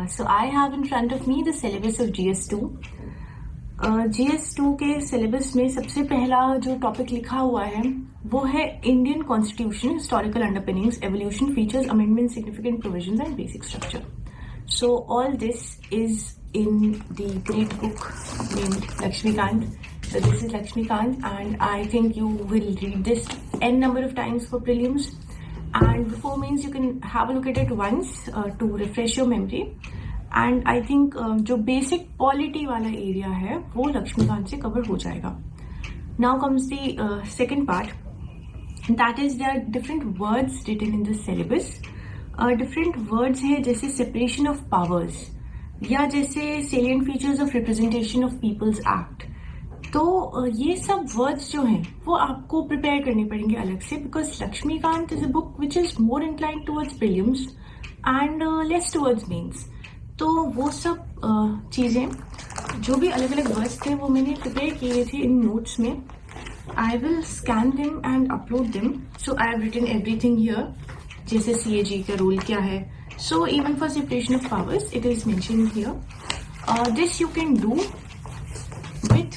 So I have in front of me the syllabus of GS2. GS2 के syllabus में सबसे पहला जो टॉपिक लिखा हुआ है वो है Indian constitution, historical underpinnings, evolution, features, amendment, significant provisions and basic structure. So all this is in the great book named Lakshmikant. So this is Lakshmikant, and I think you will read this n number of times for prelims. And before means you can have a look at it once to refresh your memory. And I think जो basic polity वाला area है वो लक्ष्मीकांत से cover हो जाएगा. Now comes the second part. That is there are different words written in the syllabus. Different words है जैसे separation of powers या जैसे salient features of representation of People's Act. तो ये सब वर्ड्स जो हैं वो आपको प्रिपेयर करने पड़ेंगे अलग से, because Laxmikant is a book which is more incline towards prelims and less towards mains. तो वो सब चीज़ें जो भी अलग अलग वर्ड्स थे वो मैंने प्रिपेयर किए थे इन नोट्स में. I will scan them and upload them. So I have written everything here, जैसे CAG का रोल क्या है. So even for separation of powers it is mentioned here. This you can do with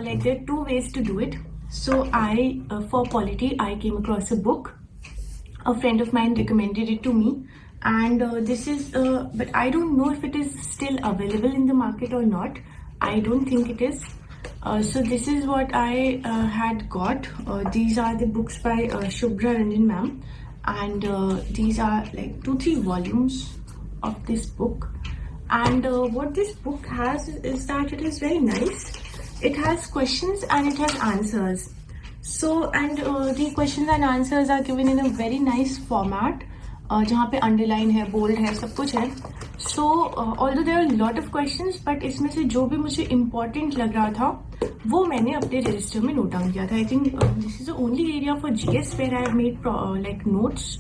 like there are two ways to do it. So for polity I came across a book. A friend of mine recommended it to me, and this is but I don't know if it is still available in the market or not. I don't think it is. So this is what I had got. These are the books by Shubhra Ranjan ma'am, and these are like 2-3 volumes of this book. And what this book has is that it is very nice. It has questions and it has answers. So and the questions and answers are given in a very nice format. जहाँ पे underline है, bold है, सब कुछ है. So although there are a lot of questions, but इसमें से जो भी मुझे important लग रहा था वो मैंने अपने register में note down किया था. I think this is the only area for GS where I have made like notes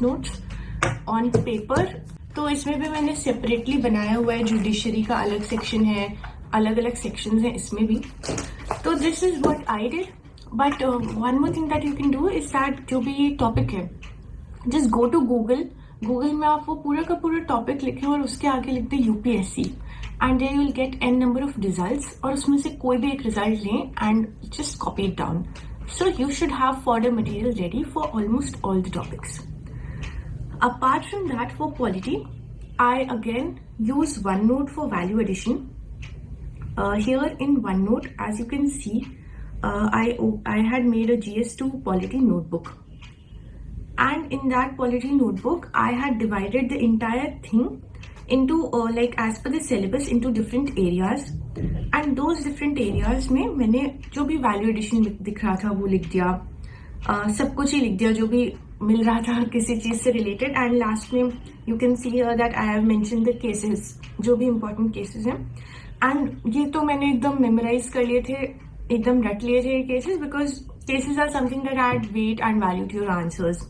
on paper. तो इसमें भी मैंने सेपरेटली बनाया हुआ है. जुडिशरी का अलग सेक्शन है, अलग अलग सेक्शंस हैं इसमें भी. तो this is what I did. But one more thing that you can do is that जो भी ये टॉपिक है जस्ट गो टू गूगल में आप वो पूरा का पूरा टॉपिक लिखें और उसके आगे लिख दें UPSC and there you will get n number of results, और उसमें से कोई भी एक रिजल्ट लें and just copy it down. So you should have fodder material ready for almost all the topics. Apart from that, for polity, I again use OneNote for value addition. Here in OneNote, as you can see, I had made a GS2 polity notebook. And in that polity notebook, I had divided the entire thing into like as per the syllabus into different areas. And those different areas में मैंने जो भी value addition दिख रहा था वो लिख दिया. सब कुछ ही लिख दिया जो भी मिल रहा था किसी चीज से रिलेटेड. एंड लास्ट में you can see here that I have mention the cases, जो भी इंपॉर्टेंट केसेस हैं. एंड ये तो मैंने एकदम मेमोराइज कर लिए थे, एकदम रट लिए थे cases, because cases are something that add weight and value to your answers.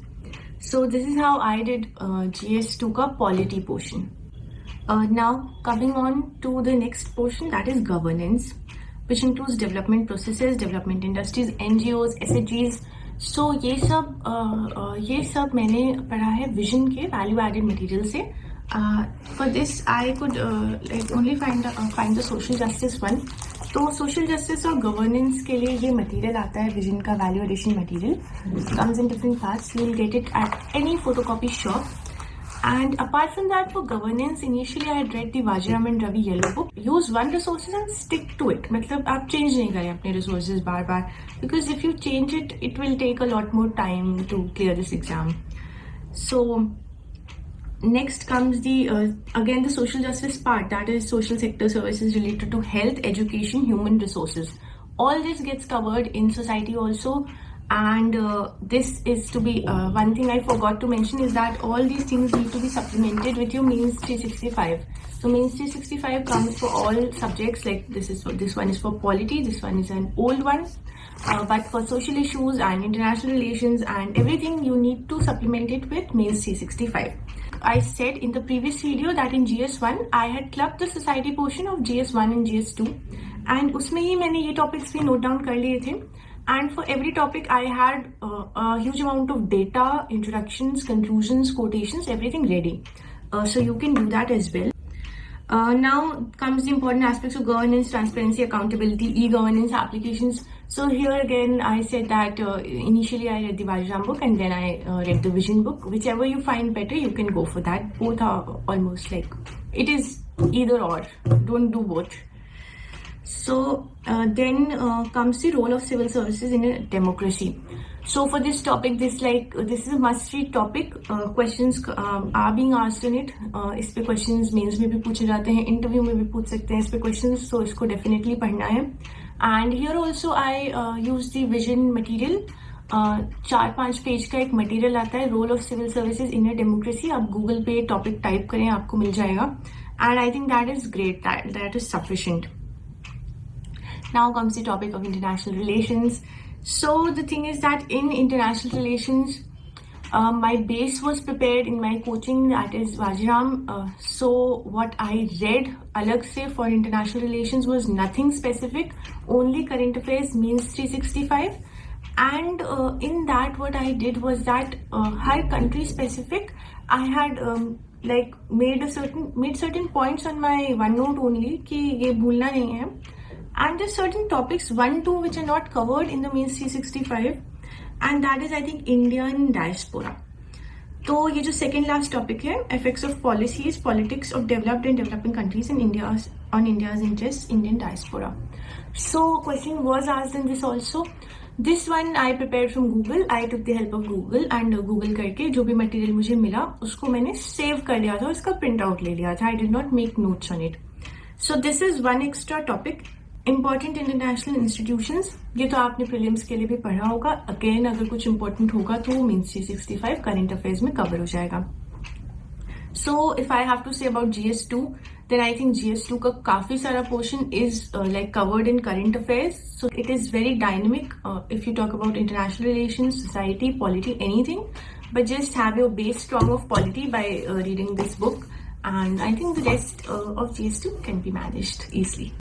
So this is how I did GS2 का polity portion. Now coming on to the next portion, that is governance, which includes development processes, development industries, NGOs, SHGs. So ये सब मैंने पढ़ा है vision के value added material से. For this I could like only find the social justice one. तो social justice और governance के लिए ये मटेरियल आता है विजन का value addition material. Comes in different parts. You will get it at any photocopy shop. And apart from that, for governance, initially I had read the Vajiram and Ravi yellow book. Use one resources and stick to it. मतलब आप change नहीं करें अपने resources bar bar, because if you change it, it will take a lot more time to clear this exam. So next comes the again the social justice part, that is social sector services related to health, education, human resources. All this gets covered in society also. And this is to be one thing I forgot to mention is that all these things need to be supplemented with your Mains 365. So Mains 365 comes for all subjects. Like this one is for polity, this one is an old one, but for social issues and international relations and everything, you need to supplement it with Mains 365. I said in the previous video that in GS1 I had clubbed the society portion of GS1 and GS2, and उसमें ही मैंने ये topics भी note down कर लिए थे. And for every topic, I had a huge amount of data, introductions, conclusions, quotations, everything ready. So you can do that as well. Now comes the important aspects of governance, transparency, accountability, e-governance applications. So here again, I said that initially I read the Vajiram book and then I read the Vision book. Whichever you find better, you can go for that. Both are almost like, it is either or. Don't do both. So then comes the role of civil services in a democracy. So for this topic, this is a must-read topic. Questions are being asked in it. इस पे questions mains में भी पूछे जाते हैं, interview में भी पूछ सकते हैं इस पे questions. So इसको definitely पढ़ना है. And here also I use the vision material. 4-5 page का एक मटेरियल आता है, role of civil services in a democracy. आप गूगल पे टॉपिक टाइप करें, आपको मिल जाएगा. And I think that is great, that is sufficient. Now comes the topic of international relations. So the thing is that in international relations, my base was prepared in my coaching, that is Vajiram. So what I read alag se for international relations was nothing specific, only current affairs, means 365. And in that what I did was that her country specific, I had made certain points on my OneNote only कि ये भूलना नहीं है. And there's certain topics 1-2 which are not covered in the means 365, and that is I think Indian diaspora. तो ये जो second last topic है, effects of policies, politics of developed and developing countries in India's interests, Indian diaspora. So question was asked in this also. This one I prepared from Google. I took the help of Google and Google करके जो भी material मुझे मिला उसको मैंने save कर लिया था, उसका print out ले लिया था. I did not make notes on it. So this is one extra topic. Important international institutions, ये तो आपने प्रीलिम्स के लिए भी पढ़ा होगा. अगेन अगर कुछ इंपॉर्टेंट होगा तो मीन्स 365 करंट अफेयर्स में कवर हो जाएगा. So if I have to say about GS2, then I think GS2 का काफी सारा portion is like covered in current affairs. So it is very dynamic if you talk about international relations, society, polity, anything. But just have your base strong of polity by reading this book, and I think the rest of GS2 can be managed easily.